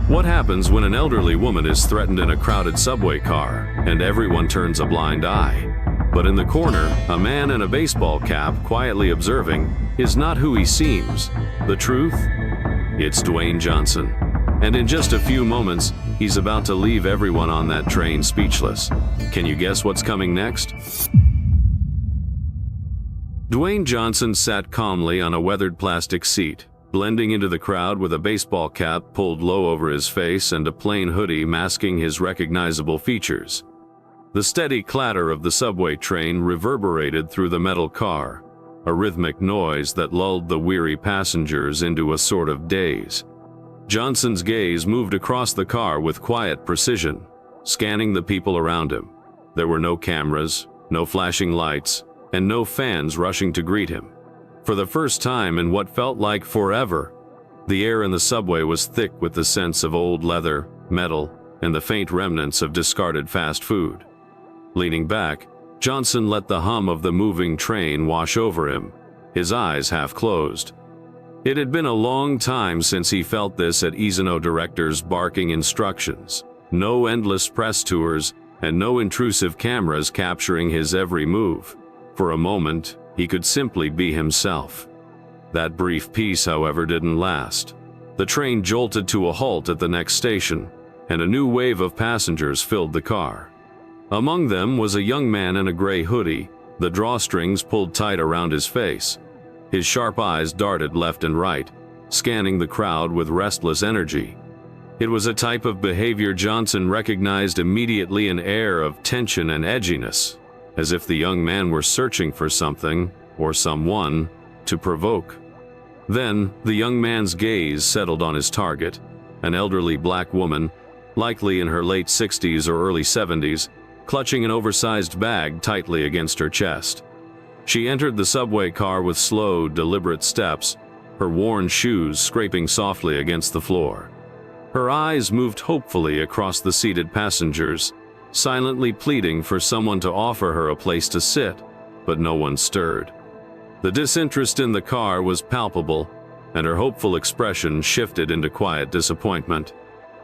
What happens when an elderly woman is threatened in a crowded subway car and everyone turns a blind eye? But in the corner, a man in a baseball cap quietly observing is not who he seems. The truth? It's Dwayne Johnson. And in just a few moments, he's about to leave everyone on that train speechless. Can you guess what's coming next? Dwayne Johnson sat calmly on a weathered plastic seat, blending into the crowd with a baseball cap pulled low over his face and a plain hoodie masking his recognizable features. The steady clatter of the subway train reverberated through the metal car, a rhythmic noise that lulled the weary passengers into a sort of daze. Johnson's gaze moved across the car with quiet precision, scanning the people around him. There were no cameras, no flashing lights, and no fans rushing to greet him. For the first time in what felt like forever, the air in the subway was thick with the sense of old leather, metal, and the faint remnants of discarded fast food. Leaning back, Johnson let the hum of the moving train wash over him, his eyes half closed. It had been a long time since he felt this at Izano directors barking instructions, no endless press tours, and no intrusive cameras capturing his every move. For a moment, he could simply be himself. That brief peace, however, didn't last. The train jolted to a halt at the next station, and a new wave of passengers filled the car. Among them was a young man in a gray hoodie, the drawstrings pulled tight around his face. His sharp eyes darted left and right, scanning the crowd with restless energy. It was a type of behavior Johnson recognized immediately, an air of tension and edginess, as if the young man were searching for something, or someone, to provoke. Then, the young man's gaze settled on his target, an elderly black woman, likely in her late 60s or early 70s, clutching an oversized bag tightly against her chest. She entered the subway car with slow, deliberate steps, her worn shoes scraping softly against the floor. Her eyes moved hopefully across the seated passengers, silently pleading for someone to offer her a place to sit, but no one stirred. The disinterest in the car was palpable, and her hopeful expression shifted into quiet disappointment.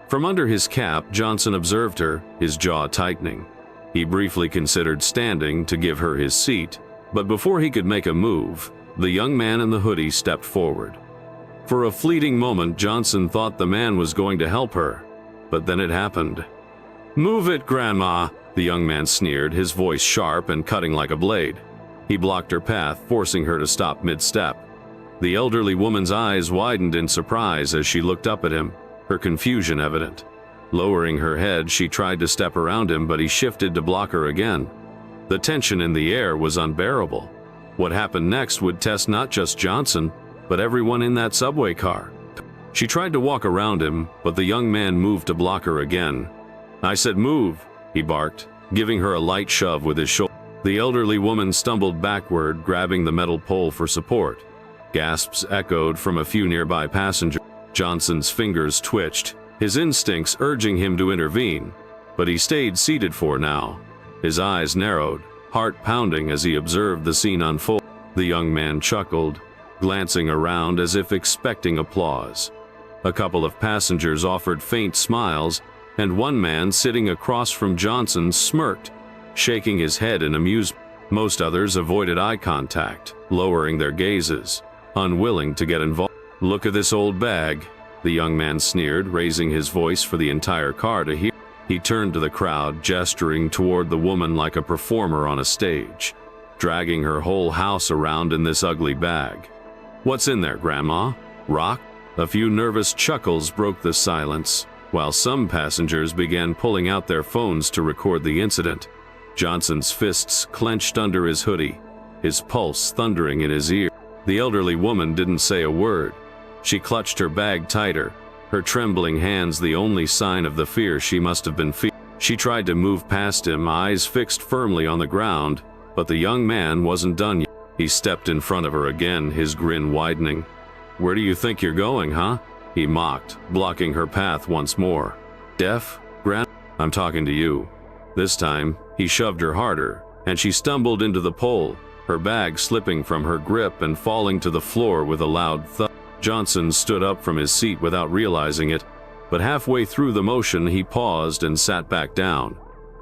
From under his cap, Johnson observed her, his jaw tightening. He briefly considered standing to give her his seat, but before he could make a move, the young man in the hoodie stepped forward. For a fleeting moment, Johnson thought the man was going to help her, but then it happened. "Move it, Grandma," the young man sneered, his voice sharp and cutting like a blade. He blocked her path, forcing her to stop mid-step. The elderly woman's eyes widened in surprise as she looked up at him, her confusion evident. Lowering her head, she tried to step around him, but he shifted to block her again. The tension in the air was unbearable. What happened next would test not just Johnson, but everyone in that subway car. She tried to walk around him, but the young man moved to block her again. "I said move," he barked, giving her a light shove with his shoulder. The elderly woman stumbled backward, grabbing the metal pole for support. Gasps echoed from a few nearby passengers. Johnson's fingers twitched, his instincts urging him to intervene, but he stayed seated for now. His eyes narrowed, heart pounding as he observed the scene unfold. The young man chuckled, glancing around as if expecting applause. A couple of passengers offered faint smiles, and one man sitting across from Johnson smirked, shaking his head in amusement. Most others avoided eye contact, lowering their gazes, unwilling to get involved. "Look at this old bag," the young man sneered, raising his voice for the entire car to hear. He turned to the crowd, gesturing toward the woman like a performer on a stage, dragging her whole house around in this ugly bag. "What's in there, Grandma? Rock?" A few nervous chuckles broke the silence, while some passengers began pulling out their phones to record the incident. Johnson's fists clenched under his hoodie, his pulse thundering in his ear. The elderly woman didn't say a word. She clutched her bag tighter, her trembling hands the only sign of the fear she must have been feeling. She tried to move past him, eyes fixed firmly on the ground, but the young man wasn't done yet. He stepped in front of her again, his grin widening. "Where do you think you're going, huh?" he mocked, blocking her path once more. "Deaf, Gran? I'm talking to you." This time, he shoved her harder, and she stumbled into the pole, her bag slipping from her grip and falling to the floor with a loud thud. Johnson stood up from his seat without realizing it, But halfway through the motion, he paused and sat back down,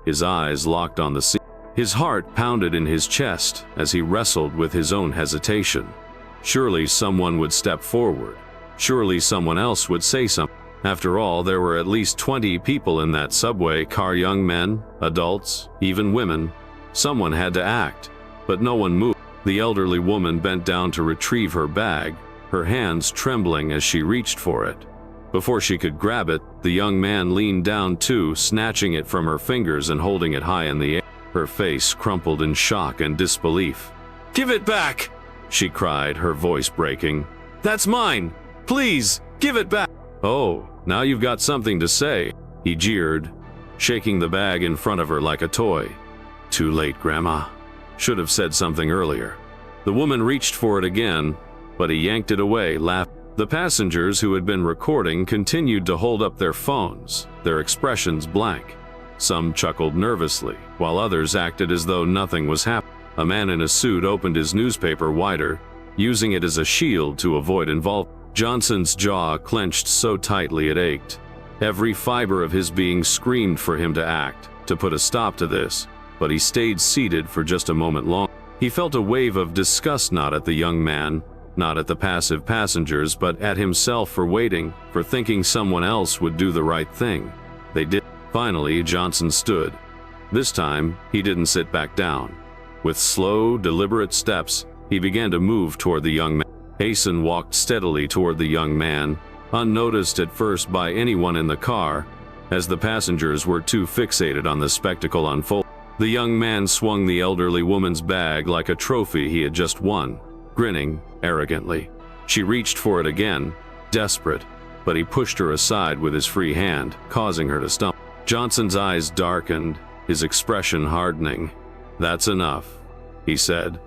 his eyes locked on the seat. His heart pounded in his chest as he wrestled with his own hesitation. Surely someone would step forward. Surely someone else would say something. After all, there were at least 20 people in that subway car, young men, adults, even women. Someone had to act, but no one moved. The elderly woman bent down to retrieve her bag, her hands trembling as she reached for it. Before she could grab it, the young man leaned down too, snatching it from her fingers and holding it high in the air. Her face crumpled in shock and disbelief. "Give it back!" she cried, her voice breaking. "That's mine! Please, give it back!" "Oh, now you've got something to say," he jeered, shaking the bag in front of her like a toy. "Too late, Grandma. Should have said something earlier." The woman reached for it again, but he yanked it away, laughing. The passengers who had been recording continued to hold up their phones, their expressions blank. Some chuckled nervously, while others acted as though nothing was happening. A man in a suit opened his newspaper wider, using it as a shield to avoid involvement. Johnson's jaw clenched so tightly it ached. Every fiber of his being screamed for him to act, to put a stop to this, but he stayed seated for just a moment longer. He felt a wave of disgust, not at the young man, not at the passive passengers, but at himself for waiting, for thinking someone else would do the right thing. They did. Finally, Johnson stood. This time, he didn't sit back down. With slow, deliberate steps, he began to move toward the young man. Hasan walked steadily toward the young man, unnoticed at first by anyone in the car, as the passengers were too fixated on the spectacle unfolding. The young man swung the elderly woman's bag like a trophy he had just won, grinning arrogantly. She reached for it again, desperate, but he pushed her aside with his free hand, causing her to stumble. Johnson's eyes darkened, his expression hardening. "That's enough," he said,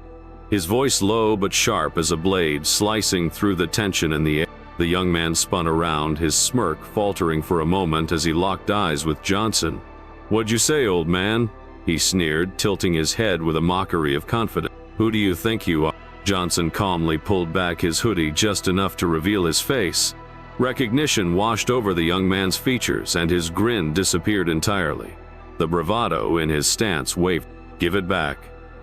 his voice low but sharp as a blade slicing through the tension in the air. The young man spun around, his smirk faltering for a moment as he locked eyes with Johnson. "What'd you say, old man?" he sneered, tilting his head with a mockery of confidence. "Who do you think you are?" Johnson calmly pulled back his hoodie just enough to reveal his face. Recognition washed over the young man's features, and his grin disappeared entirely. The bravado in his stance wavered. "Give it back,"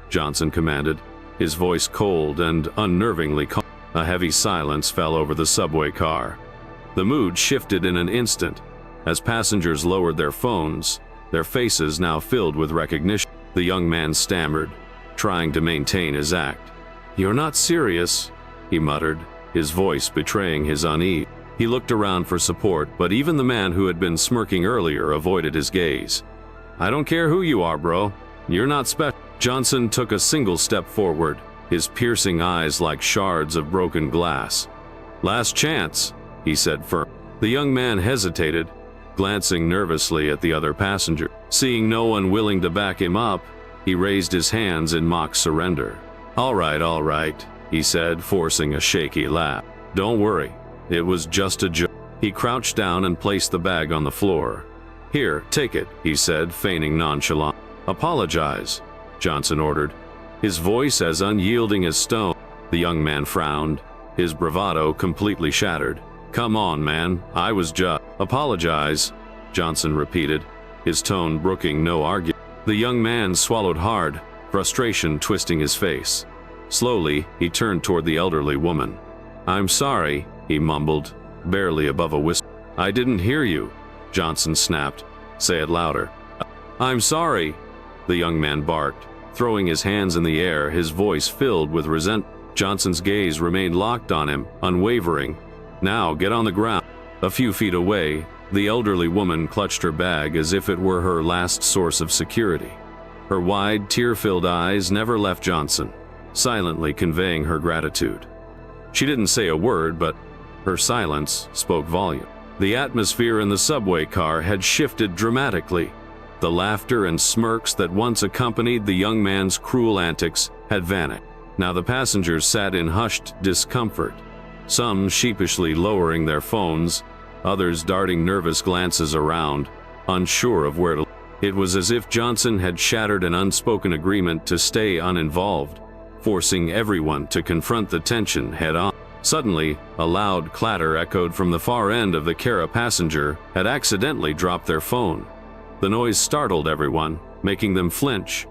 Johnson commanded, his voice cold and unnervingly calm. A heavy silence fell over the subway car. The mood shifted in an instant, as passengers lowered their phones, their faces now filled with recognition. The young man stammered, trying to maintain his act. "You're not serious," he muttered, his voice betraying his unease. He looked around for support, but even the man who had been smirking earlier avoided his gaze. "I don't care who you are, bro. You're not special." Johnson took a single step forward, his piercing eyes like shards of broken glass. "Last chance," he said firmly. The young man hesitated, glancing nervously at the other passenger. Seeing no one willing to back him up, he raised his hands in mock surrender. All right, he said, forcing a shaky laugh. "Don't worry. It was just a joke." He crouched down and placed the bag on the floor. "Here, take it," he said, feigning nonchalance. "Apologize," Johnson ordered, his voice as unyielding as stone. The young man frowned, his bravado completely shattered. "Come on, man, I was just..." "Apologize," Johnson repeated, his tone brooking no argument. The young man swallowed hard, frustration twisting his face. Slowly, he turned toward the elderly woman. "I'm sorry," he mumbled, barely above a whisper. "I didn't hear you," Johnson snapped. "Say it louder." "I'm sorry," the young man barked, throwing his hands in the air, his voice filled with resentment. Johnson's gaze remained locked on him, unwavering. "Now get on the ground." A few feet away, the elderly woman clutched her bag as if it were her last source of security. Her wide, tear-filled eyes never left Johnson, silently conveying her gratitude. She didn't say a word, but her silence spoke volume. The atmosphere in the subway car had shifted dramatically. The laughter and smirks that once accompanied the young man's cruel antics had vanished. Now the passengers sat in hushed discomfort, some sheepishly lowering their phones, others darting nervous glances around, unsure of where to look. It was as if Johnson had shattered an unspoken agreement to stay uninvolved, forcing everyone to confront the tension head-on. Suddenly, a loud clatter echoed from the far end of the car. A passenger had accidentally dropped their phone. The noise startled everyone, making them flinch.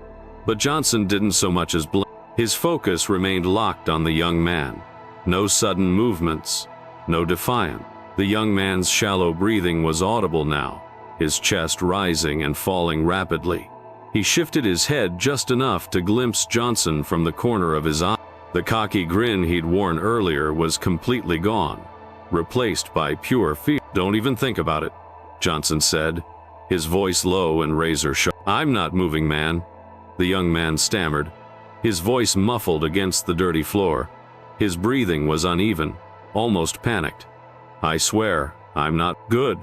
But Johnson didn't so much as blink. His focus remained locked on the young man. No sudden movements, no defiance. The young man's shallow breathing was audible now, his chest rising and falling rapidly. He shifted his head just enough to glimpse Johnson from the corner of his eye. The cocky grin he'd worn earlier was completely gone, replaced by pure fear. "Don't even think about it," Johnson said, his voice low and razor-sharp. "I'm not moving, man," the young man stammered, his voice muffled against the dirty floor. His breathing was uneven, almost panicked. "I swear, I'm not." "Good,"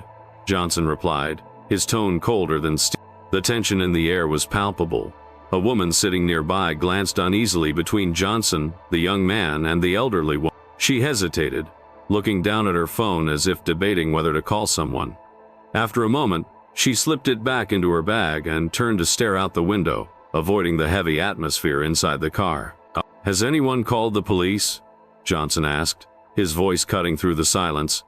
Johnson replied, his tone colder than steel. The tension in the air was palpable. A woman sitting nearby glanced uneasily between Johnson, the young man, and the elderly woman. She hesitated, looking down at her phone as if debating whether to call someone. After a moment, she slipped it back into her bag and turned to stare out the window, avoiding the heavy atmosphere inside the car. "Has anyone called the police?" Johnson asked, his voice cutting through the silence.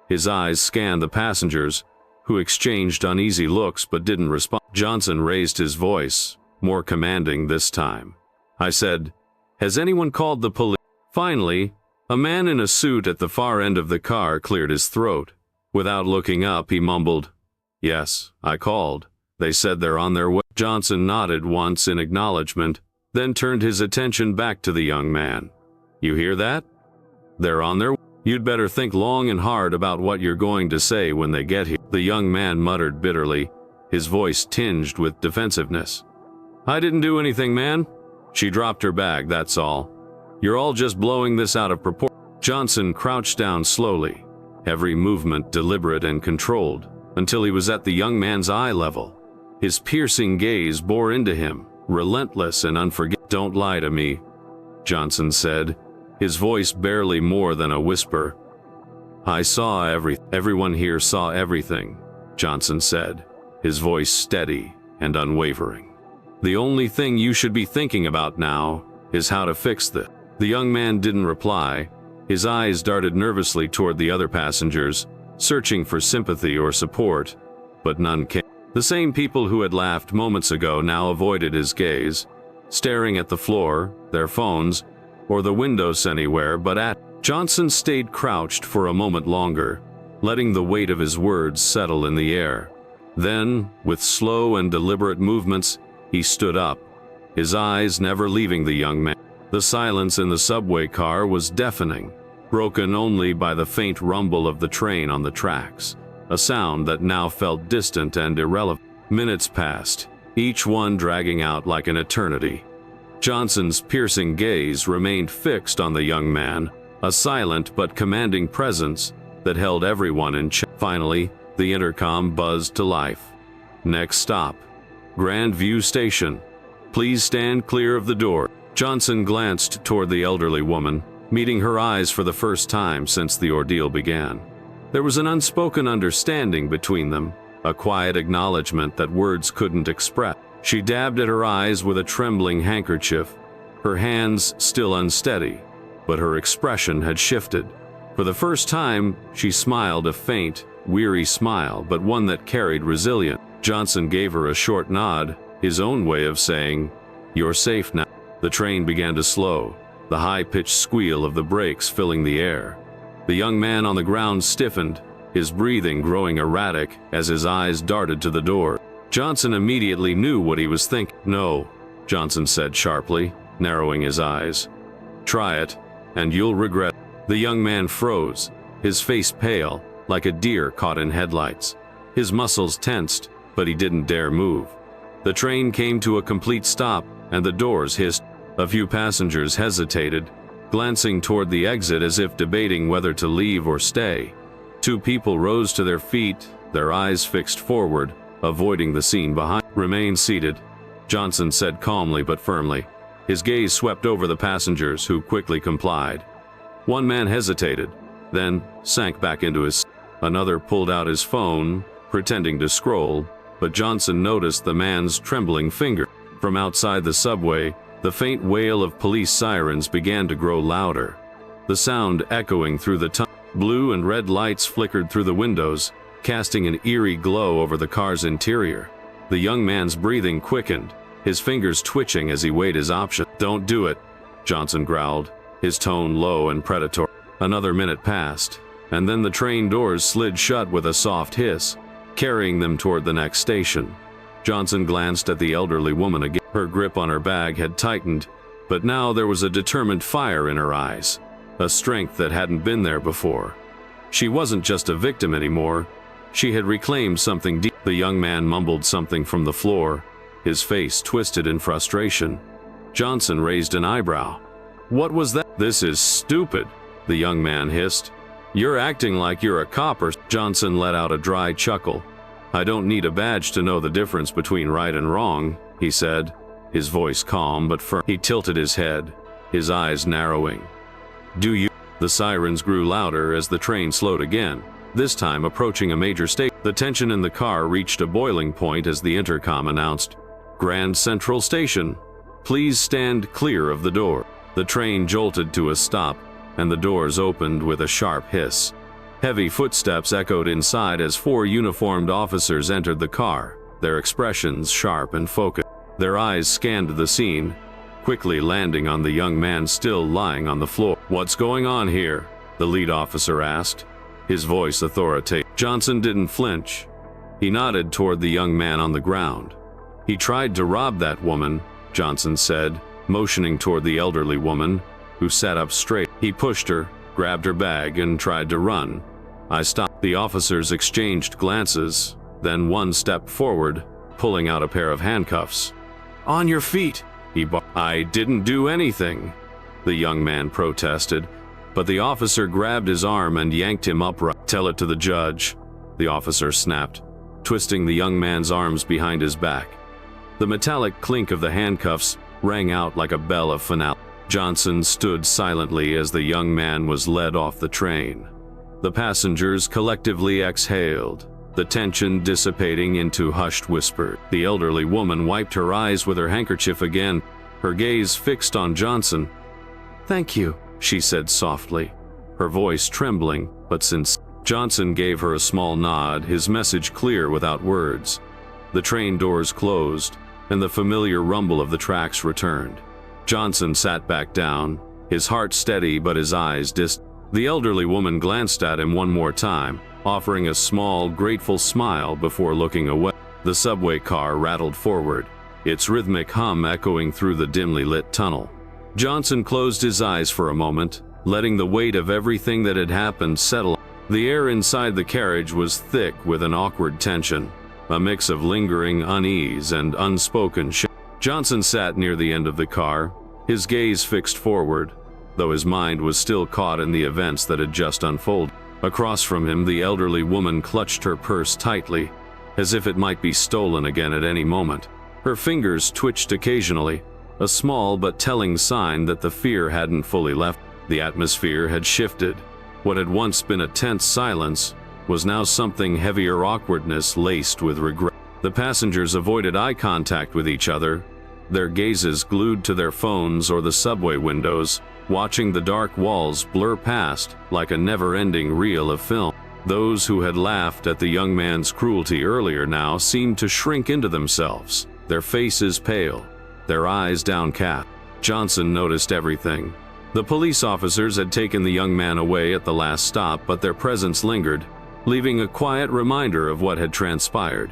His eyes scanned the passengers, who exchanged uneasy looks but didn't respond. Johnson raised his voice, more commanding this time. "I said, has anyone called the police?" Finally, a man in a suit at the far end of the car cleared his throat. Without looking up, he mumbled, "Yes, I called. They said they're on their way." Johnson nodded once in acknowledgement, then turned his attention back to the young man. "You hear that? They're on their way. You'd better think long and hard about what you're going to say when they get here." The young man muttered bitterly, his voice tinged with defensiveness. "I didn't do anything, man. She dropped her bag, that's all. You're all just blowing this out of proportion." Johnson crouched down slowly, every movement deliberate and controlled, until he was at the young man's eye level. His piercing gaze bore into him, relentless and unforgiving. "Don't lie to me," Johnson said, his voice barely more than a whisper. "I saw everyone here saw everything," Johnson said, his voice steady and unwavering. "The only thing you should be thinking about now is how to fix this." The young man didn't reply. His eyes darted nervously toward the other passengers, searching for sympathy or support, but none came. The same people who had laughed moments ago now avoided his gaze, staring at the floor, their phones, or the windows anywhere but at. Johnson stayed crouched for a moment longer, letting the weight of his words settle in the air. Then, with slow and deliberate movements, he stood up, his eyes never leaving the young man. The silence in the subway car was deafening, broken only by the faint rumble of the train on the tracks, a sound that now felt distant and irrelevant. Minutes passed, each one dragging out like an eternity. Johnson's piercing gaze remained fixed on the young man, a silent but commanding presence that held everyone in check. Finally, the intercom buzzed to life. "Next stop, Grandview Station. Please stand clear of the door." Johnson glanced toward the elderly woman, meeting her eyes for the first time since the ordeal began. There was an unspoken understanding between them, a quiet acknowledgement that words couldn't express. She dabbed at her eyes with a trembling handkerchief, her hands still unsteady, but her expression had shifted. For the first time, she smiled a faint, weary smile, but one that carried resilience. Johnson gave her a short nod, his own way of saying, "You're safe now." The train began to slow, the high-pitched squeal of the brakes filling the air. The young man on the ground stiffened, his breathing growing erratic as his eyes darted to the door. Johnson immediately knew what he was thinking. "No," Johnson said sharply, narrowing his eyes. "Try it, and you'll regret." The young man froze, his face pale, like a deer caught in headlights. His muscles tensed, but he didn't dare move. The train came to a complete stop, and the doors hissed. A few passengers hesitated, glancing toward the exit as if debating whether to leave or stay. Two people rose to their feet, their eyes fixed forward, avoiding the scene behind. "Remain seated," Johnson said calmly but firmly. His gaze swept over the passengers, who quickly complied. One man hesitated, then sank back into his seat. Another pulled out his phone, pretending to scroll, but Johnson noticed the man's trembling finger. From outside the subway, the faint wail of police sirens began to grow louder. the sound echoing through the tunnel. Blue and red lights flickered through the windows, casting an eerie glow over the car's interior. The young man's breathing quickened, his fingers twitching as he weighed his option. "Don't do it," Johnson growled, his tone low and predatory. Another minute passed, and then the train doors slid shut with a soft hiss, carrying them toward the next station. Johnson glanced at the elderly woman again. Her grip on her bag had tightened, but now there was a determined fire in her eyes, a strength that hadn't been there before. She wasn't just a victim anymore. She had reclaimed something deep. The young man mumbled something from the floor, his face twisted in frustration. Johnson raised an eyebrow. "What was that?" "This is stupid," the young man hissed. "You're acting like you're a cop or..." Johnson let out a dry chuckle. "I don't need a badge to know the difference between right and wrong," he said, his voice calm but firm. He tilted his head, his eyes narrowing. "Do you..." The sirens grew louder as the train slowed again, this time approaching a major station. The tension in the car reached a boiling point as the intercom announced, "Grand Central Station. Please stand clear of the door." The train jolted to a stop, and the doors opened with a sharp hiss. Heavy footsteps echoed inside as 4 uniformed officers entered the car, their expressions sharp and focused. Their eyes scanned the scene, quickly landing on the young man still lying on the floor. "What's going on here?" the lead officer asked, his voice authoritative. Johnson didn't flinch. He nodded toward the young man on the ground. "He tried to rob that woman," Johnson said, motioning toward the elderly woman, who sat up straight. "He pushed her, grabbed her bag, and tried to run. I stopped." The officers exchanged glances, then one stepped forward, pulling out a pair of handcuffs. "On your feet," he barked. "I didn't do anything," the young man protested, but the officer grabbed his arm and yanked him upright. "Tell it to the judge," the officer snapped, twisting the young man's arms behind his back. The metallic clink of the handcuffs rang out like a bell of finale. Johnson stood silently as the young man was led off the train. The passengers collectively exhaled, the tension dissipating into hushed whispers. The elderly woman wiped her eyes with her handkerchief again, her gaze fixed on Johnson. "Thank you," she said softly, her voice trembling but sincere. Johnson gave her a small nod, his message clear without words. The train doors closed, and the familiar rumble of the tracks returned. Johnson sat back down, his heart steady but his eyes distant. The elderly woman glanced at him one more time, offering a small, grateful smile before looking away. The subway car rattled forward, its rhythmic hum echoing through the dimly lit tunnel. Johnson closed his eyes for a moment, letting the weight of everything that had happened settle. The air inside the carriage was thick with an awkward tension, a mix of lingering unease and unspoken shame. Johnson sat near the end of the car, his gaze fixed forward, though his mind was still caught in the events that had just unfolded. Across from him, the elderly woman clutched her purse tightly, as if it might be stolen again at any moment. Her fingers twitched occasionally, a small but telling sign that the fear hadn't fully left. The atmosphere had shifted. What had once been a tense silence was now something heavier, awkwardness laced with regret. The passengers avoided eye contact with each other, their gazes glued to their phones or the subway windows, watching the dark walls blur past like a never-ending reel of film. Those who had laughed at the young man's cruelty earlier now seemed to shrink into themselves, their faces pale, their eyes downcast. Johnson noticed everything. The police officers had taken the young man away at the last stop, but their presence lingered, leaving a quiet reminder of what had transpired.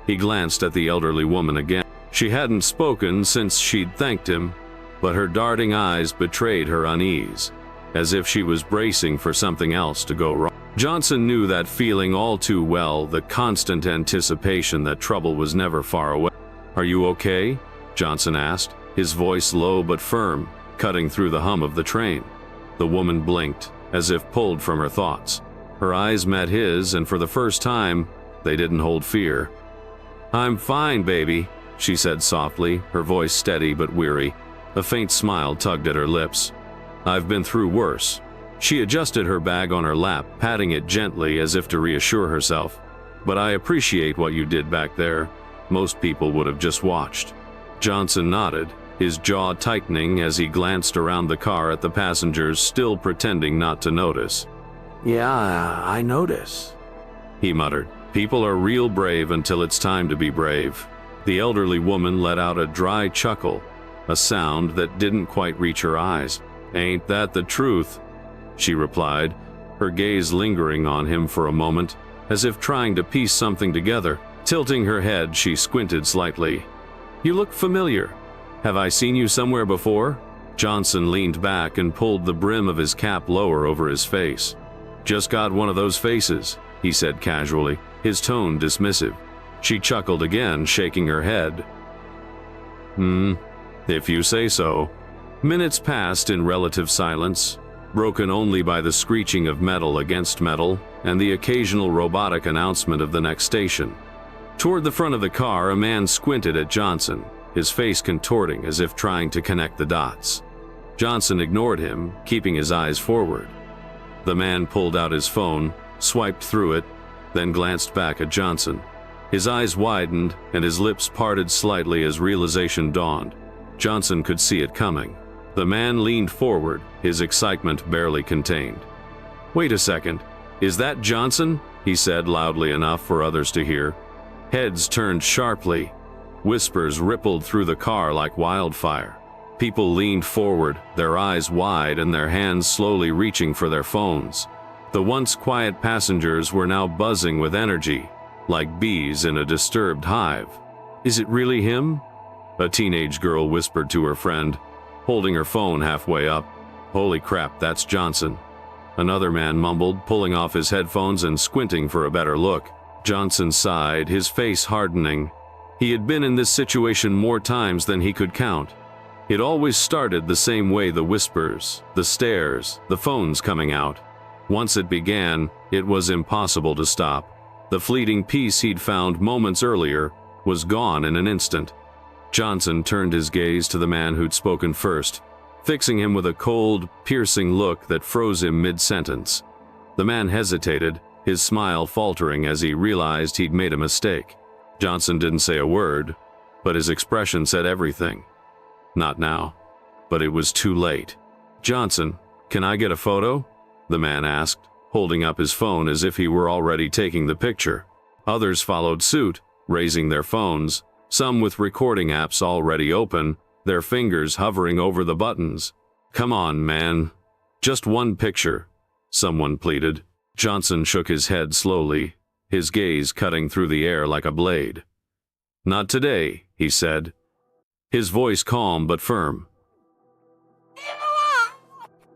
He glanced at the elderly woman again. She hadn't spoken since she'd thanked him, but her darting eyes betrayed her unease, as if she was bracing for something else to go wrong. Johnson knew that feeling all too well, the constant anticipation that trouble was never far away. "Are you okay?" Johnson asked, his voice low but firm, cutting through the hum of the train. The woman blinked, as if pulled from her thoughts. Her eyes met his, and for the first time, they didn't hold fear. "I'm fine, baby," she said softly, her voice steady but weary. A faint smile tugged at her lips. "I've been through worse." She adjusted her bag on her lap, patting it gently as if to reassure herself. "But I appreciate what you did back there. Most people would have just watched." Johnson nodded, his jaw tightening as he glanced around the car at the passengers still pretending not to notice. "Yeah, I notice," he muttered. "People are real brave until it's time to be brave." The elderly woman let out a dry chuckle, a sound that didn't quite reach her eyes. "Ain't that the truth?" she replied, her gaze lingering on him for a moment, as if trying to piece something together. Tilting her head, she squinted slightly. "You look familiar. Have I seen you somewhere before?" Johnson leaned back and pulled the brim of his cap lower over his face. "Just got one of those faces," he said casually, his tone dismissive. She chuckled again, shaking her head. If you say so." Minutes passed in relative silence, broken only by the screeching of metal against metal and the occasional robotic announcement of the next station. Toward the front of the car, a man squinted at Johnson, his face contorting as if trying to connect the dots. Johnson ignored him, keeping his eyes forward. The man pulled out his phone, swiped through it, then glanced back at Johnson. His eyes widened and his lips parted slightly as realization dawned. Johnson could see it coming. The man leaned forward, his excitement barely contained. "Wait a second. Is that Johnson?" he said loudly enough for others to hear. Heads turned sharply. Whispers rippled through the car like wildfire. People leaned forward, their eyes wide and their hands slowly reaching for their phones. The once quiet passengers were now buzzing with energy, like bees in a disturbed hive. "Is it really him?" a teenage girl whispered to her friend, holding her phone halfway up. "Holy crap, that's Johnson," another man mumbled, pulling off his headphones and squinting for a better look. Johnson sighed, his face hardening. He had been in this situation more times than he could count. It always started the same way: the whispers, the stares, the phones coming out. Once it began, it was impossible to stop. The fleeting peace he'd found moments earlier was gone in an instant. Johnson turned his gaze to the man who'd spoken first, fixing him with a cold, piercing look that froze him mid-sentence. The man hesitated, his smile faltering as he realized he'd made a mistake. Johnson didn't say a word, but his expression said everything. Not now. But it was too late. "Johnson, can I get a photo?" the man asked, holding up his phone as if he were already taking the picture. Others followed suit, raising their phones, some with recording apps already open, their fingers hovering over the buttons. "Come on, man. Just one picture," someone pleaded. Johnson shook his head slowly, his gaze cutting through the air like a blade. "Not today," he said, his voice calm but firm.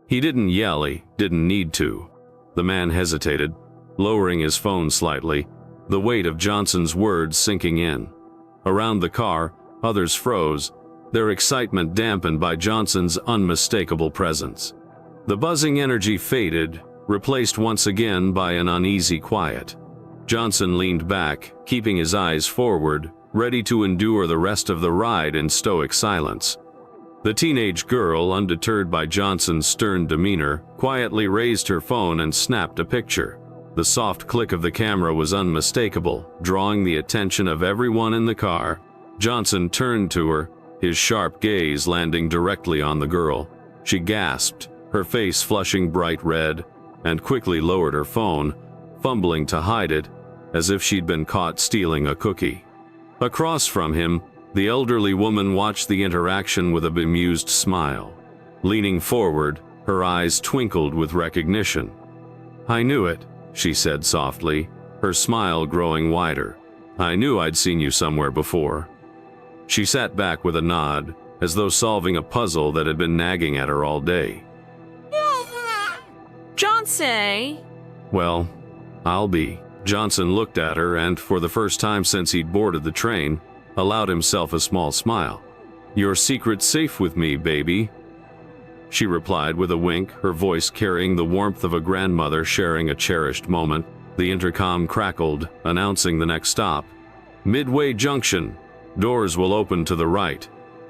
He didn't yell, he didn't need to. The man hesitated, lowering his phone slightly, the weight of Johnson's words sinking in. Around the car, others froze, their excitement dampened by Johnson's unmistakable presence. The buzzing energy faded, replaced once again by an uneasy quiet. Johnson leaned back, keeping his eyes forward, ready to endure the rest of the ride in stoic silence. The teenage girl, undeterred by Johnson's stern demeanor, quietly raised her phone and snapped a picture. The soft click of the camera was unmistakable, drawing the attention of everyone in the car. Johnson turned to her, his sharp gaze landing directly on the girl. She gasped, her face flushing bright red, and quickly lowered her phone, fumbling to hide it, as if she'd been caught stealing a cookie. Across from him, the elderly woman watched the interaction with a bemused smile. Leaning forward, her eyes twinkled with recognition. "I knew it," she said softly, her smile growing wider. "I knew I'd seen you somewhere before." She sat back with a nod, as though solving a puzzle that had been nagging at her all day. Johnson! "Well, I'll be." Johnson looked at her and, for the first time since he'd boarded the train, allowed himself a small smile. "Your secret's safe with me, baby," she replied with a wink, her voice carrying the warmth of a grandmother sharing a cherished moment. The intercom crackled, announcing the next stop. "Midway Junction. Doors will open to the right."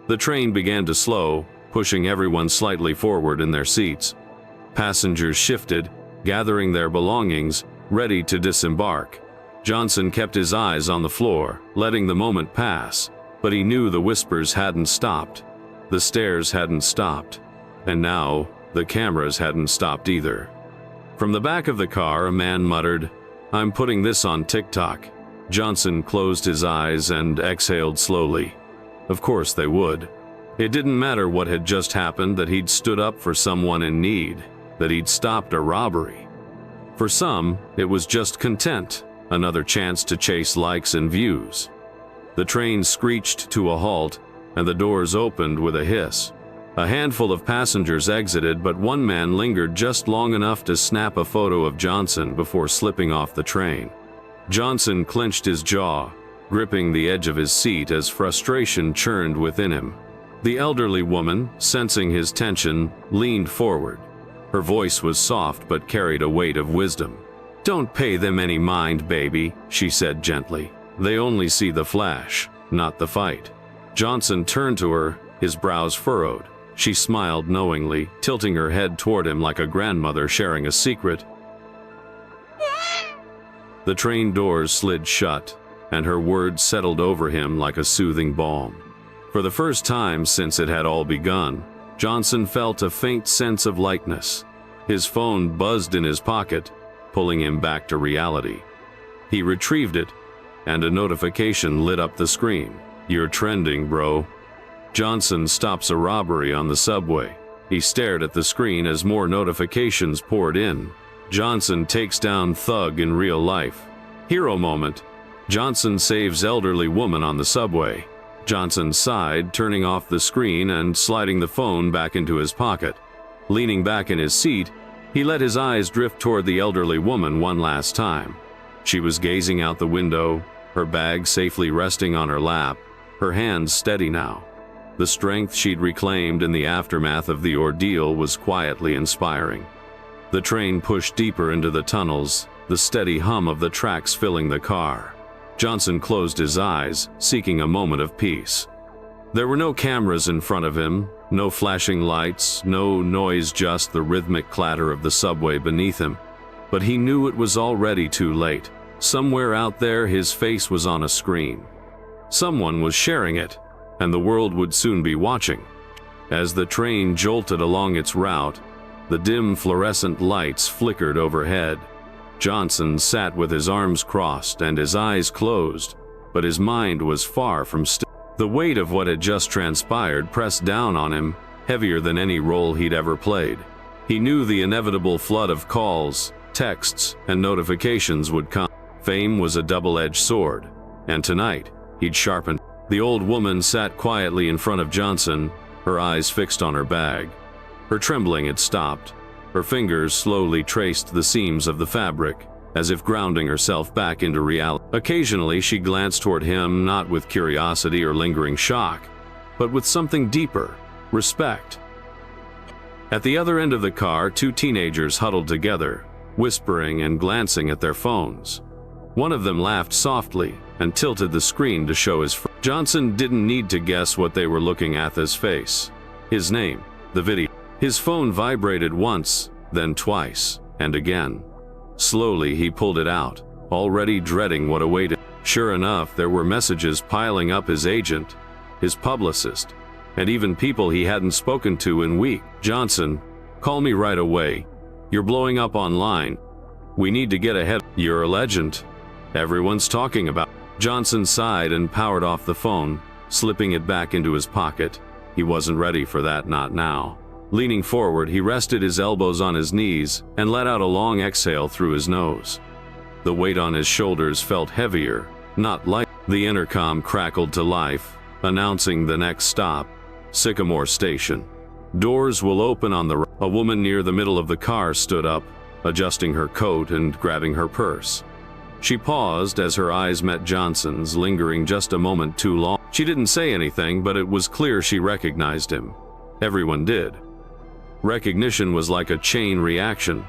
The train began to slow, pushing everyone slightly forward in their seats. Passengers shifted, gathering their belongings, ready to disembark. Johnson kept his eyes on the floor, letting the moment pass, but he knew the whispers hadn't stopped. The stares hadn't stopped, and now the cameras hadn't stopped either. From the back of the car, a man muttered, "I'm putting this on TikTok." Johnson closed his eyes and exhaled slowly. Of course they would. It didn't matter what had just happened, that he'd stood up for someone in need, that he'd stopped a robbery. For some, it was just content, another chance to chase likes and views. The train screeched to a halt, and the doors opened with a hiss. A handful of passengers exited, but one man lingered just long enough to snap a photo of Johnson before slipping off the train. Johnson clenched his jaw, gripping the edge of his seat as frustration churned within him. The elderly woman, sensing his tension, leaned forward. Her voice was soft but carried a weight of wisdom. "Don't pay them any mind, baby," she said gently. "They only see the flash, not the fight." Johnson turned to her, his brows furrowed. She smiled knowingly, tilting her head toward him like a grandmother sharing a secret. The train doors slid shut, and her words settled over him like a soothing balm. For the first time since it had all begun, Johnson felt a faint sense of lightness. His phone buzzed in his pocket, pulling him back to reality. He retrieved it, and a notification lit up the screen. "You're trending, bro." Johnson stops a robbery on the subway. He stared at the screen as more notifications poured in. Johnson takes down thug in real life. Hero moment. Johnson saves elderly woman on the subway. Johnson sighed, turning off the screen and sliding the phone back into his pocket. Leaning back in his seat, he let his eyes drift toward the elderly woman one last time. She was gazing out the window, her bag safely resting on her lap, her hands steady now. The strength she'd reclaimed in the aftermath of the ordeal was quietly inspiring. The train pushed deeper into the tunnels, the steady hum of the tracks filling the car. Johnson closed his eyes, seeking a moment of peace. There were no cameras in front of him, no flashing lights, no noise, just the rhythmic clatter of the subway beneath him. But he knew it was already too late. Somewhere out there, his face was on a screen. Someone was sharing it, and the world would soon be watching. As the train jolted along its route, the dim fluorescent lights flickered overhead. Johnson sat with his arms crossed and his eyes closed, but his mind was far from still. The weight of what had just transpired pressed down on him, heavier than any role he'd ever played. He knew the inevitable flood of calls, texts, and notifications would come. Fame was a double-edged sword, and tonight, he'd sharpened. The old woman sat quietly in front of Johnson, her eyes fixed on her bag. Her trembling had stopped. Her fingers slowly traced the seams of the fabric, as if grounding herself back into reality. Occasionally, she glanced toward him, not with curiosity or lingering shock, but with something deeper, respect. At the other end of the car, two teenagers huddled together, whispering and glancing at their phones. One of them laughed softly and tilted the screen to show his friend. Johnson didn't need to guess what they were looking at. His face, his name, the video. His phone vibrated once, then twice, and again. Slowly he pulled it out, already dreading what awaited. Sure enough, there were messages piling up: his agent, his publicist, and even people he hadn't spoken to in weeks. "Johnson, call me right away. You're blowing up online. We need to get ahead. You're a legend. Everyone's talking about." Johnson sighed and powered off the phone, slipping it back into his pocket. He wasn't ready for that, not now. Leaning forward, he rested his elbows on his knees and let out a long exhale through his nose. The weight on his shoulders felt heavier, not light. The intercom crackled to life, announcing the next stop, Sycamore Station. "Doors will open on the right." A woman near the middle of the car stood up, adjusting her coat and grabbing her purse. She paused as her eyes met Johnson's, lingering just a moment too long. She didn't say anything, but it was clear she recognized him. Everyone did. Recognition was like a chain reaction.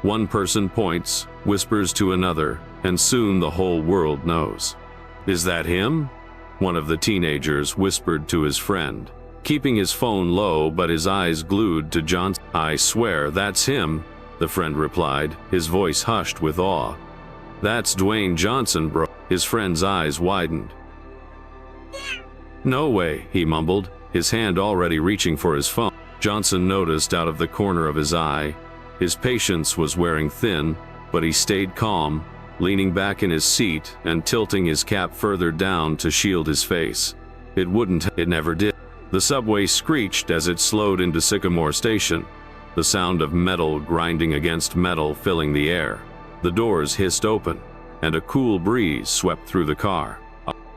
One person points, whispers to another, and soon the whole world knows. "Is that him?" One of the teenagers whispered to his friend, keeping his phone low but his eyes glued to Johnson. "I swear that's him," the friend replied, his voice hushed with awe. "That's Dwayne Johnson, bro." His friend's eyes widened. "No way," he mumbled. his hand already reaching for his phone. Johnson noticed out of the corner of his eye. His patience was wearing thin, but he stayed calm, leaning back in his seat and tilting his cap further down to shield his face. It never did. The subway screeched as it slowed into Sycamore Station, the sound of metal grinding against metal filling the air. The doors hissed open, and a cool breeze swept through the car.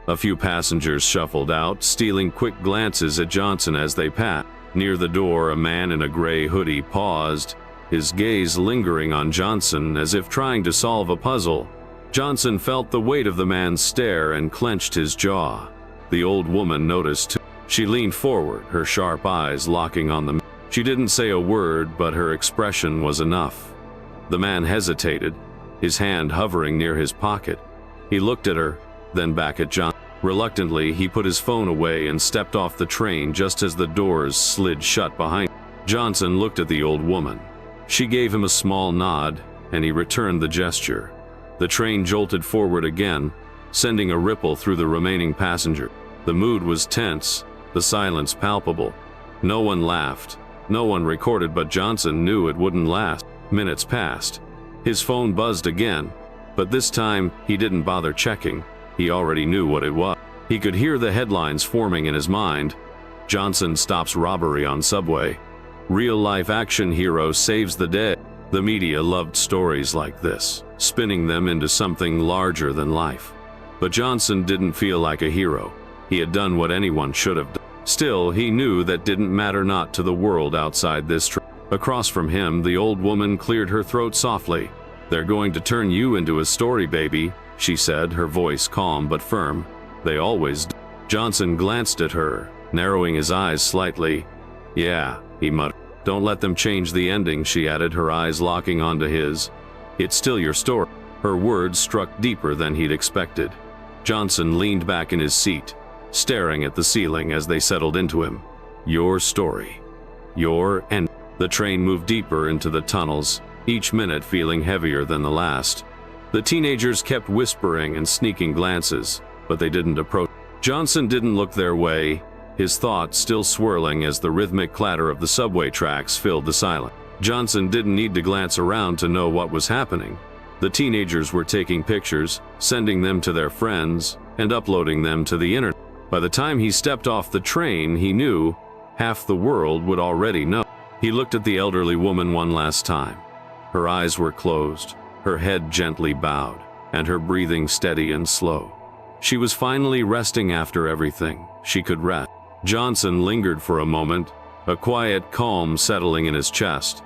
A few passengers shuffled out, stealing quick glances at Johnson as they passed. Near the door, a man in a gray hoodie paused, his gaze lingering on Johnson as if trying to solve a puzzle. Johnson felt the weight of the man's stare and clenched his jaw. The old woman noticed too. She leaned forward, her sharp eyes locking on the man. She didn't say a word, but her expression was enough. The man hesitated, his hand hovering near his pocket. He looked at her, then back at Johnson. Reluctantly, he put his phone away and stepped off the train just as the doors slid shut behind him. Johnson looked at the old woman. She gave him a small nod, and he returned the gesture. The train jolted forward again, sending a ripple through the remaining passenger. The mood was tense, the silence palpable. No one laughed, no one recorded, but Johnson knew it wouldn't last. Minutes passed. His phone buzzed again, but this time he didn't bother checking. He already knew what it was. He could hear the headlines forming in his mind. Johnson stops robbery on subway. Real-life action hero saves the day. The media loved stories like this, spinning them into something larger than life. But Johnson didn't feel like a hero. He had done what anyone should have done. Still, he knew that didn't matter not to the world outside this train. Across from him, the old woman cleared her throat softly. "They're going to turn you into a story, baby," she said, her voice calm but firm. "They always do." Johnson glanced at her, narrowing his eyes slightly. "Yeah," he muttered. "Don't let them change the ending," she added, her eyes locking onto his. "It's still your story." Her words struck deeper than he'd expected. Johnson leaned back in his seat, staring at the ceiling as they settled into him. "Your story. Your end." The train moved deeper into the tunnels, each minute feeling heavier than the last. The teenagers kept whispering and sneaking glances, but they didn't approach. Johnson didn't look their way, his thoughts still swirling as the rhythmic clatter of the subway tracks filled the silence. Johnson didn't need to glance around to know what was happening. The teenagers were taking pictures, sending them to their friends, and uploading them to the internet. By the time he stepped off the train, he knew half the world would already know. He looked at the elderly woman one last time. Her eyes were closed, her head gently bowed, and her breathing steady and slow. She was finally resting after everything. She could rest. Johnson lingered for a moment, a quiet calm settling in his chest.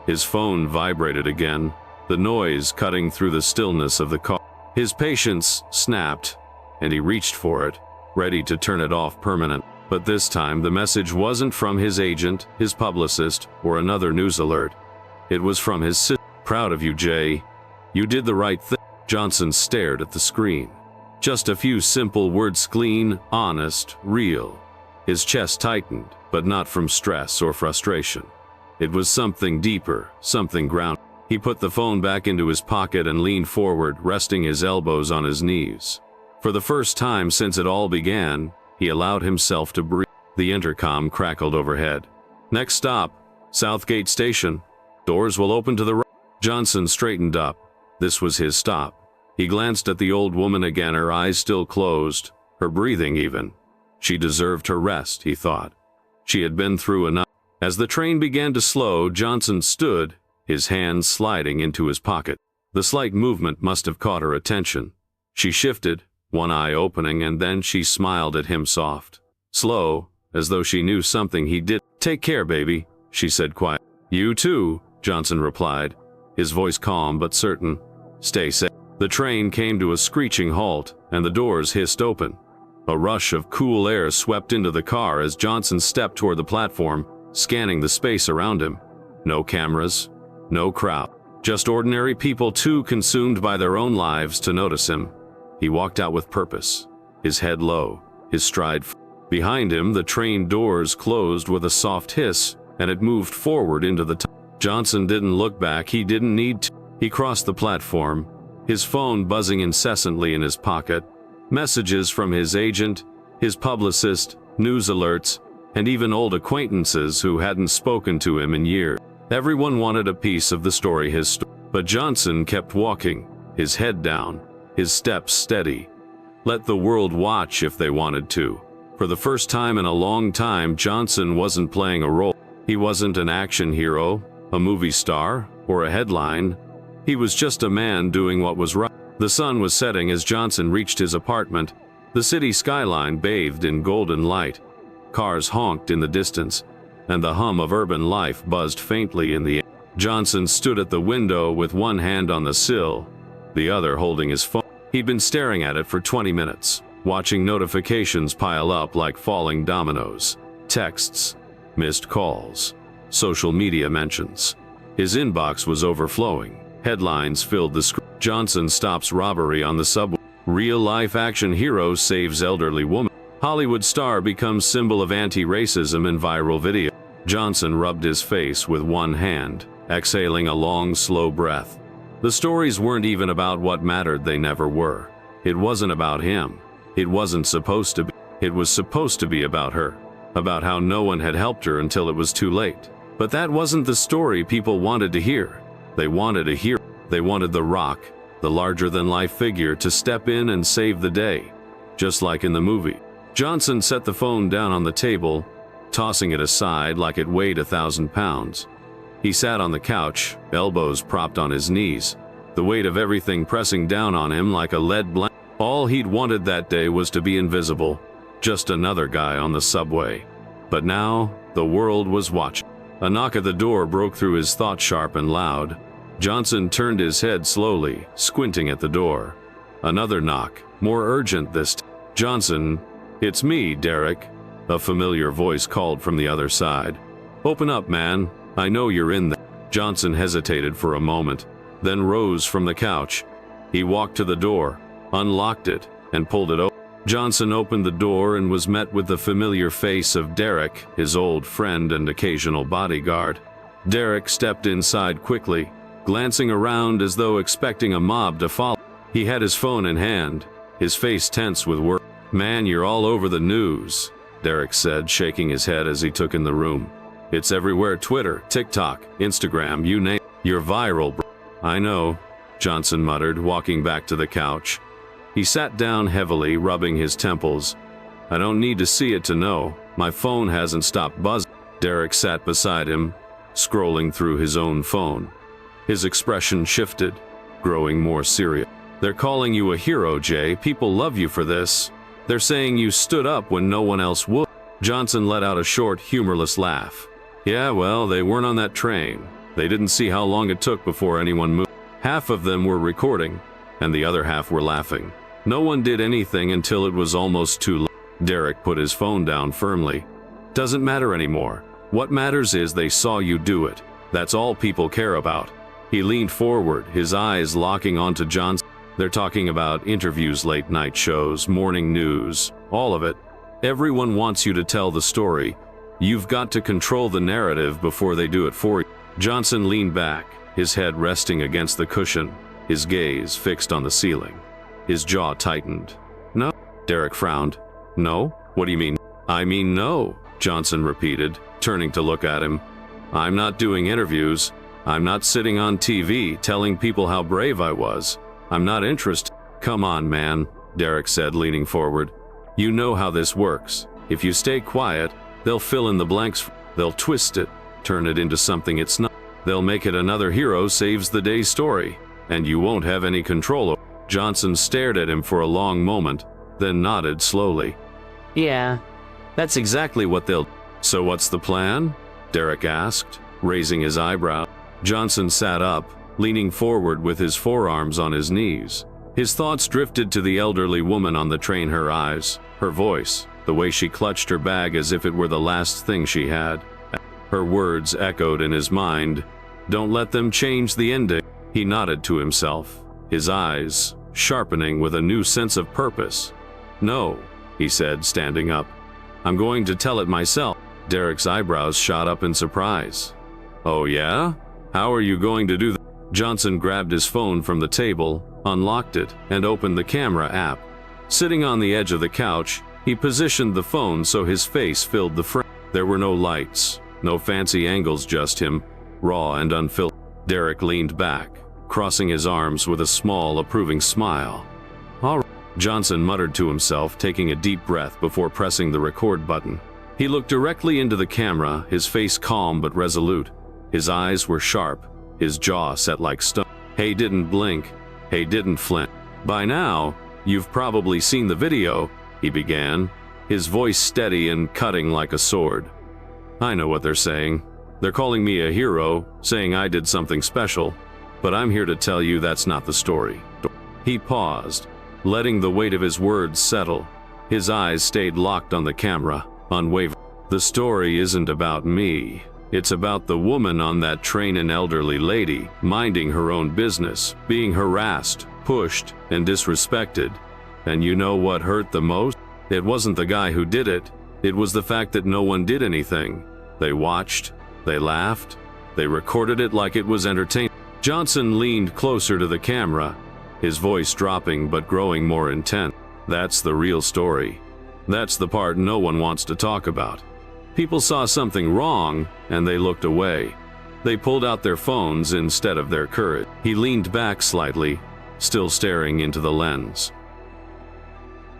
His phone vibrated again, the noise cutting through the stillness of the car. His patience snapped, and he reached for it, ready to turn it off permanently. But this time the message wasn't from his agent, his publicist, or another news alert. It was from his sister. "Proud of you, Jay. You did the right thing." Johnson stared at the screen. Just a few simple words: clean, honest, real. His chest tightened, but not from stress or frustration. It was something deeper, something grounded. He put the phone back into his pocket and leaned forward, resting his elbows on his knees. For the first time since it all began, he allowed himself to breathe. The intercom crackled overhead. "Next stop, Southgate Station. Doors will open to the right." Johnson straightened up. This was his stop. He glanced at the old woman again, her eyes still closed, her breathing even. She deserved her rest, he thought. She had been through enough. As the train began to slow, Johnson stood, his hands sliding into his pocket. The slight movement must have caught her attention. She shifted, one eye opening, and then she smiled at him slow, as though she knew something he did. "Take care, baby," she said quietly. "You too," Johnson replied, his voice calm but certain. "Stay safe." The train came to a screeching halt, and the doors hissed open. A rush of cool air swept into the car as Johnson stepped toward the platform, scanning the space around him. No cameras, no crowd, just ordinary people too consumed by their own lives to notice him. He walked out with purpose, his head low, his stride. Behind him, the train doors closed with a soft hiss, and it moved forward into the tunnel. Johnson didn't look back. He didn't need to. He crossed the platform, his phone buzzing incessantly in his pocket. Messages from his agent, his publicist, news alerts, and even old acquaintances who hadn't spoken to him in years. Everyone wanted a piece of the story but Johnson kept walking, his head down, his steps steady. Let the world watch if they wanted to. For the first time in a long time, Johnson wasn't playing a role. He wasn't an action hero, a movie star, or a headline. He was just a man doing what was right. The sun was setting as Johnson reached his apartment, the city skyline bathed in golden light. Cars honked in the distance, and the hum of urban life buzzed faintly in the air. Johnson stood at the window with one hand on the sill, the other holding his phone. He'd been staring at it for 20 minutes, watching notifications pile up like falling dominoes. Texts, missed calls, social media mentions. His inbox was overflowing. Headlines filled the screen. Johnson stops robbery on the subway. Real-life action hero saves elderly woman. Hollywood star becomes symbol of anti-racism in viral video. Johnson rubbed his face with one hand, exhaling a long, slow breath. The stories weren't even about what mattered, they never were. It wasn't about him. It wasn't supposed to be. It was supposed to be about her. About how no one had helped her until it was too late. But that wasn't the story people wanted to hear. They wanted a hero. They wanted The Rock, the larger-than-life figure, to step in and save the day. Just like in the movie. Johnson set the phone down on the table, tossing it aside like it weighed 1,000 pounds. He sat on the couch, elbows propped on his knees, the weight of everything pressing down on him like a lead blanket. All he'd wanted that day was to be invisible, just another guy on the subway. But now, the world was watching. A knock at the door broke through his thoughts, sharp and loud. Johnson turned his head slowly, squinting at the door. Another knock, more urgent this time. "Johnson, it's me, Derek," a familiar voice called from the other side. "Open up, man. I know you're in there." Johnson hesitated for a moment, then rose from the couch. He walked to the door, unlocked it, and pulled it open. Johnson opened the door and was met with the familiar face of Derek, his old friend and occasional bodyguard. Derek stepped inside quickly, glancing around as though expecting a mob to follow. He had his phone in hand, his face tense with worry. "Man, you're all over the news," Derek said, shaking his head as he took in the room. "It's everywhere. Twitter, TikTok, Instagram, you name it. You're viral, bro." "I know," Johnson muttered, walking back to the couch. He sat down heavily, rubbing his temples. "I don't need to see it to know. My phone hasn't stopped buzzing." Derek sat beside him, scrolling through his own phone. His expression shifted, growing more serious. "They're calling you a hero, Jay. People love you for this. They're saying you stood up when no one else would." Johnson let out a short, humorless laugh. "Yeah, well, they weren't on that train. They didn't see how long it took before anyone moved. Half of them were recording, and the other half were laughing. No one did anything until it was almost too late." Derek put his phone down firmly. "Doesn't matter anymore. What matters is they saw you do it. That's all people care about." He leaned forward, his eyes locking onto Johnson. "They're talking about interviews, late night shows, morning news, all of it. Everyone wants you to tell the story. You've got to control the narrative before they do it for you." Johnson leaned back, his head resting against the cushion, his gaze fixed on the ceiling. His jaw tightened. "No?" Derek frowned. "No? What do you mean?" "I mean no," Johnson repeated, turning to look at him. "I'm not doing interviews. I'm not sitting on TV telling people how brave I was. I'm not interested." "Come on, man," Derek said, leaning forward. "You know how this works. If you stay quiet, they'll fill in the blanks. They'll twist it, turn it into something it's not. They'll make it another hero saves the day story, and you won't have any control over." Johnson stared at him for a long moment, then nodded slowly. "Yeah, that's exactly what they'll do." "So what's the plan?" Derek asked, raising his eyebrow. Johnson sat up, leaning forward with his forearms on his knees. His thoughts drifted to the elderly woman on the train, her eyes, her voice, the way she clutched her bag as if it were the last thing she had. Her words echoed in his mind. "Don't let them change the ending." He nodded to himself, his eyes sharpening with a new sense of purpose. "No," he said, standing up. "I'm going to tell it myself." Derek's eyebrows shot up in surprise. "Oh yeah? How are you going to do that?" Johnson grabbed his phone from the table, unlocked it, and opened the camera app. Sitting on the edge of the couch, he positioned the phone so his face filled the frame. There were no lights, no fancy angles, just him, raw and unfiltered. Derek leaned back, crossing his arms with a small, approving smile. "All right," Johnson muttered to himself, taking a deep breath before pressing the record button. He looked directly into the camera, his face calm but resolute. His eyes were sharp, his jaw set like stone. Hay didn't blink, Hay didn't flinch. "By now, you've probably seen the video," he began, his voice steady and cutting like a sword. "I know what they're saying. They're calling me a hero, saying I did something special, but I'm here to tell you that's not the story." He paused, letting the weight of his words settle. His eyes stayed locked on the camera, unwavering. "The story isn't about me. It's about the woman on that train, an elderly lady, minding her own business, being harassed, pushed, and disrespected. And you know what hurt the most? It wasn't the guy who did it. It was the fact that no one did anything. They watched, they laughed, they recorded it like it was entertainment." Johnson leaned closer to the camera, his voice dropping but growing more intense. "That's the real story. That's the part no one wants to talk about. People saw something wrong, and they looked away. They pulled out their phones instead of their courage." He leaned back slightly, still staring into the lens.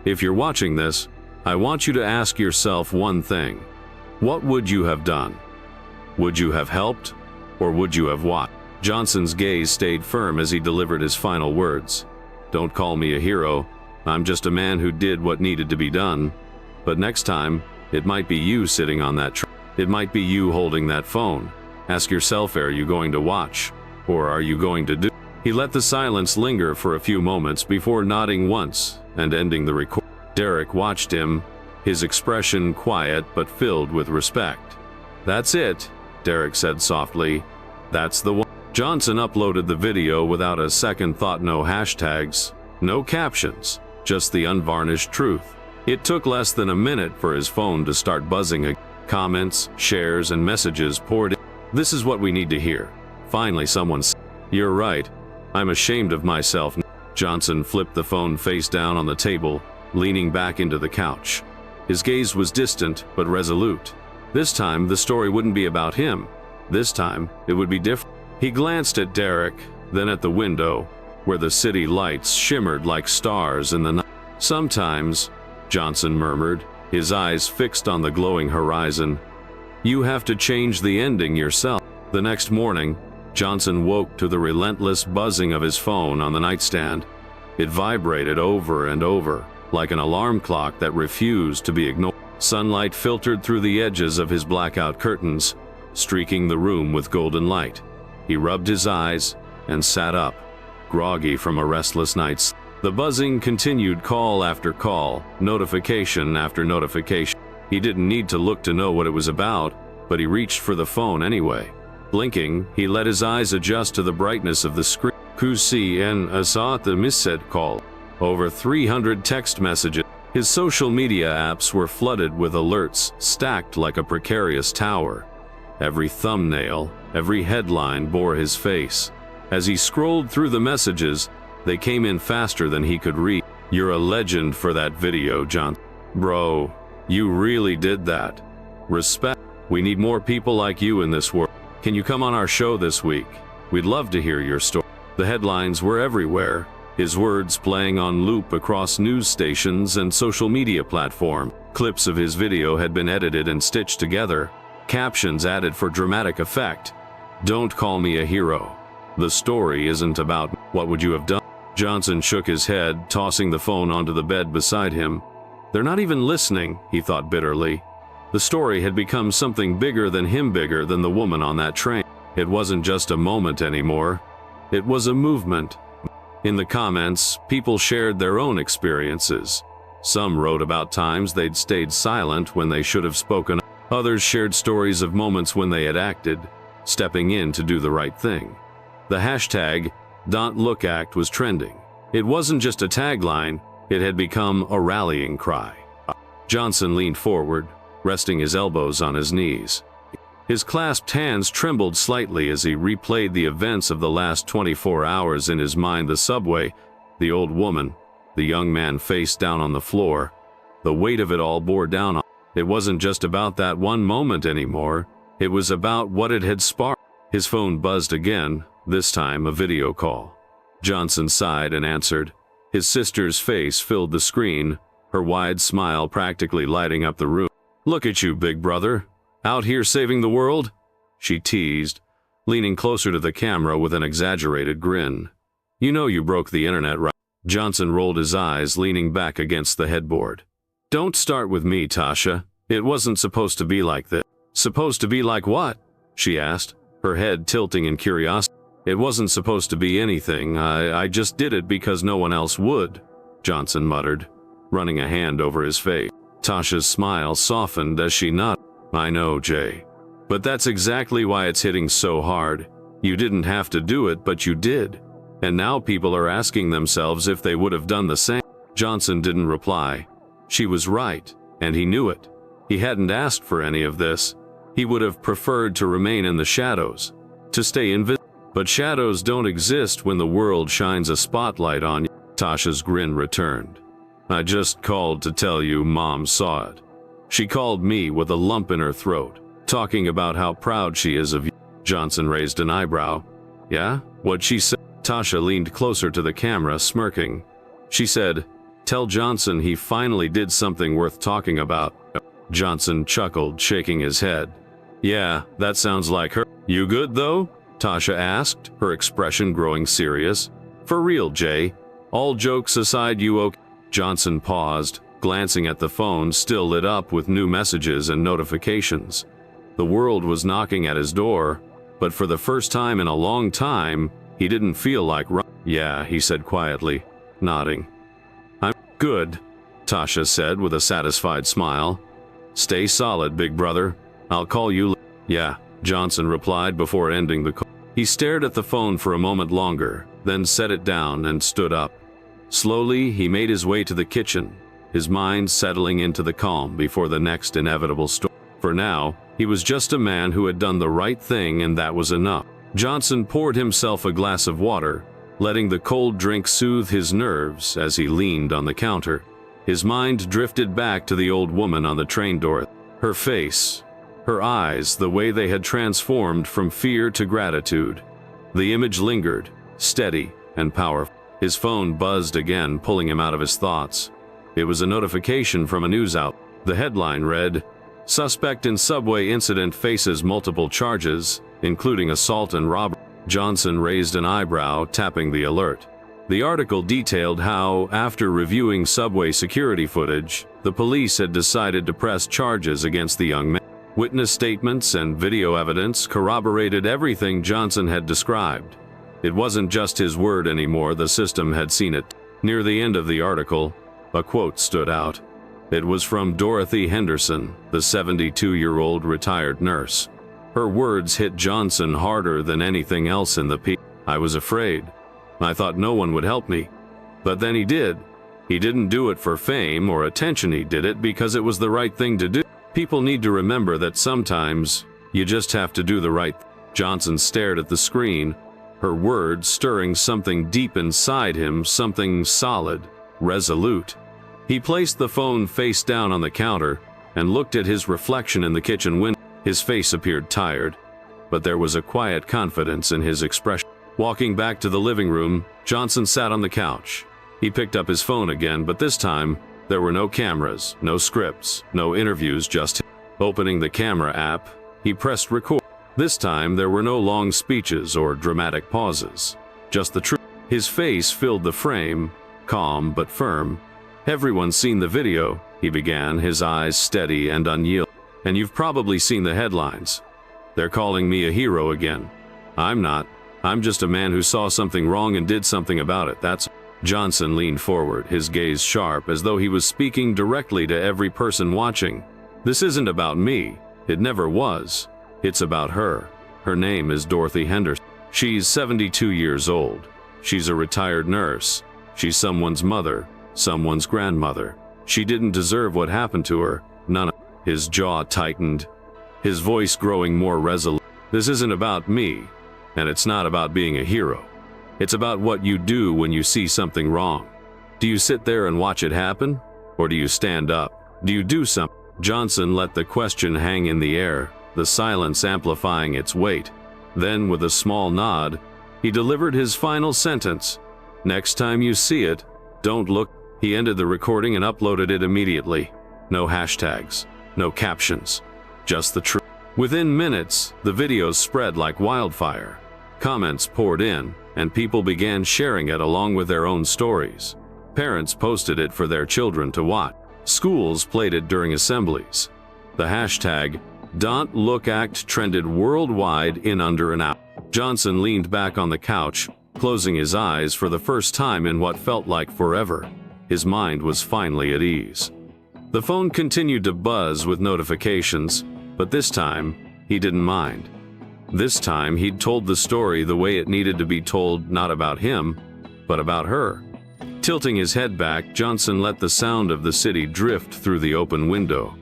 "If you're watching this, I want you to ask yourself one thing. What would you have done? Would you have helped, or would you have watched?" Johnson's gaze stayed firm as he delivered his final words. "Don't call me a hero. I'm just a man who did what needed to be done. But next time, it might be you sitting on that train. It might be you holding that phone. Ask yourself, are you going to watch, or are you going to do?" He let the silence linger for a few moments before nodding once and ending the record. Derek watched him, his expression quiet but filled with respect. "That's it," Derek said softly. "That's the one." Johnson uploaded the video without a second thought. No hashtags, no captions, just the unvarnished truth. It took less than a minute for his phone to start buzzing again. Comments, shares, and messages poured in. "This is what we need to hear." Finally someone said, "You're right. I'm ashamed of myself." Johnson flipped the phone face down on the table, leaning back into the couch. His gaze was distant but resolute. This time the story wouldn't be about him. This time it would be different. He glanced at Derek, then at the window, where the city lights shimmered like stars in the night. "Sometimes," Johnson murmured, his eyes fixed on the glowing horizon, "you have to change the ending yourself." The next morning, Johnson woke to the relentless buzzing of his phone on the nightstand. It vibrated over and over, like an alarm clock that refused to be ignored. Sunlight filtered through the edges of his blackout curtains, streaking the room with golden light. He rubbed his eyes and sat up, groggy from a restless night's. The buzzing continued, call after call, notification after notification. He didn't need to look to know what it was about, but he reached for the phone anyway. Blinking, he let his eyes adjust to the brightness of the screen. Kusi and Asat the missaid call. Over 300 text messages. His social media apps were flooded with alerts, stacked like a precarious tower. Every thumbnail, every headline bore his face. As he scrolled through the messages, they came in faster than he could read. "You're a legend for that video, John. Bro, you really did that. Respect. We need more people like you in this world. Can you come on our show this week? We'd love to hear your story." The headlines were everywhere, his words playing on loop across news stations and social media platforms. Clips of his video had been edited and stitched together, captions added for dramatic effect. "Don't call me a hero. The story isn't about what would you have done." Johnson shook his head, tossing the phone onto the bed beside him. "They're not even listening," he thought bitterly. The story had become something bigger than him, bigger than the woman on that train. It wasn't just a moment anymore. It was a movement. In the comments, people shared their own experiences. Some wrote about times they'd stayed silent when they should have spoken. Others shared stories of moments when they had acted, stepping in to do the right thing. The hashtag #Don'tLookAct was trending. It wasn't just a tagline, it had become a rallying cry. Johnson leaned forward, resting his elbows on his knees. His clasped hands trembled slightly as he replayed the events of the last 24 hours in his mind. The subway, the old woman, the young man face down on the floor. The weight of it all bore down on It wasn't just about that one moment anymore. It was about what it had sparked. His phone buzzed again, this time a video call. Johnson sighed and answered. His sister's face filled the screen, her wide smile practically lighting up the room. "Look at you, big brother. Out here saving the world?" she teased, leaning closer to the camera with an exaggerated grin. "You know you broke the internet, right?" Johnson rolled his eyes, leaning back against the headboard. "Don't start with me, Tasha. It wasn't supposed to be like this." "Supposed to be like what?" she asked, her head tilting in curiosity. "It wasn't supposed to be anything. I just did it because no one else would," Johnson muttered, running a hand over his face. Tasha's smile softened as she nodded. "I know, Jay. But that's exactly why it's hitting so hard. You didn't have to do it, but you did. And now people are asking themselves if they would have done the same." Johnson didn't reply. She was right, and he knew it. He hadn't asked for any of this. He would have preferred to remain in the shadows, to stay invisible. But shadows don't exist when the world shines a spotlight on you. Tasha's grin returned. "I just called to tell you Mom saw it. She called me with a lump in her throat, talking about how proud she is of you." Johnson raised an eyebrow. "Yeah? What'd she say?" Tasha leaned closer to the camera, smirking. She said, "Tell Johnson he finally did something worth talking about." Johnson chuckled, shaking his head. "Yeah, that sounds like her." "You good, though?" Tasha asked, her expression growing serious. "For real, Jay. All jokes aside, you okay?" Johnson paused, glancing at the phone still lit up with new messages and notifications. The world was knocking at his door, but for the first time in a long time, he didn't feel like "Yeah," he said quietly, nodding. "I'm good," Tasha said with a satisfied smile. "Stay solid, big brother. I'll call you "Yeah," Johnson replied before ending the call. He stared at the phone for a moment longer, then set it down and stood up. Slowly, he made his way to the kitchen, his mind settling into the calm before the next inevitable storm. For now, he was just a man who had done the right thing, and that was enough. Johnson poured himself a glass of water, letting the cold drink soothe his nerves as he leaned on the counter. His mind drifted back to the old woman on the train door. Her face, her eyes, the way they had transformed from fear to gratitude. The image lingered, steady and powerful. His phone buzzed again, pulling him out of his thoughts. It was a notification from a news outlet. The headline read, "Suspect in subway incident faces multiple charges, including assault and robbery." Johnson raised an eyebrow, tapping the alert. The article detailed how, after reviewing subway security footage, the police had decided to press charges against the young man. Witness statements and video evidence corroborated everything Johnson had described. It wasn't just his word anymore, the system had seen it. Near the end of the article, a quote stood out. It was from Dorothy Henderson, the 72-year-old retired nurse. Her words hit Johnson harder than anything else in the piece. "I was afraid. I thought no one would help me. But then he did. He didn't do it for fame or attention, he did it because it was the right thing to do." People need to remember that sometimes you just have to do the right thing. Johnson stared at the screen, her words stirring something deep inside him, something solid, resolute. He placed the phone face down on the counter and looked at his reflection in the kitchen window. His face appeared tired, but there was a quiet confidence in his expression. Walking back to the living room, Johnson sat on the couch. He picked up his phone again, but this time, there were no cameras, no scripts, no interviews, just him. Opening the camera app, he pressed record. This time, there were no long speeches or dramatic pauses, just the truth. His face filled the frame, calm but firm. "Everyone's seen the video," he began, his eyes steady and unyielding. "And you've probably seen the headlines. They're calling me a hero again. I'm not. I'm just a man who saw something wrong and did something about it, that's." Johnson leaned forward, his gaze sharp, as though he was speaking directly to every person watching. "This isn't about me. It never was. It's about her. Her name is Dorothy Henderson. She's 72 years old. She's a retired nurse. She's someone's mother, someone's grandmother. She didn't deserve what happened to her. None of." His jaw tightened, his voice growing more resolute. "This isn't about me, and it's not about being a hero. It's about what you do when you see something wrong. Do you sit there and watch it happen? Or do you stand up? Do you do something?" Johnson let the question hang in the air, the silence amplifying its weight. Then, with a small nod, he delivered his final sentence. "Next time you see it, don't look." He ended the recording and uploaded it immediately. No hashtags, no captions, just the truth. Within minutes, the videos spread like wildfire. Comments poured in, and people began sharing it along with their own stories. Parents posted it for their children to watch. Schools played it during assemblies. The hashtag "Don't Look Act" trended worldwide in under an hour. Johnson leaned back on the couch, closing his eyes for the first time in what felt like forever. His mind was finally at ease. The phone continued to buzz with notifications, but this time, he didn't mind. This time, he'd told the story the way it needed to be told, not about him, but about her. Tilting his head back, Johnson let the sound of the city drift through the open window.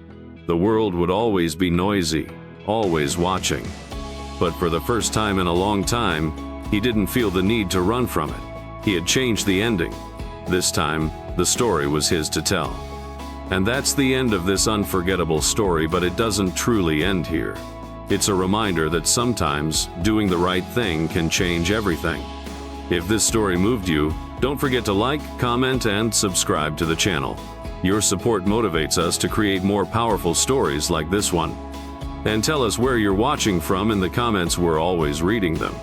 The world would always be noisy, always watching. But for the first time in a long time, he didn't feel the need to run from it. He had changed the ending. This time, the story was his to tell. And that's the end of this unforgettable story, but it doesn't truly end here. It's a reminder that sometimes doing the right thing can change everything. If this story moved you, don't forget to like, comment, and subscribe to the channel. Your support motivates us to create more powerful stories like this one. And tell us where you're watching from in the comments. We're always reading them.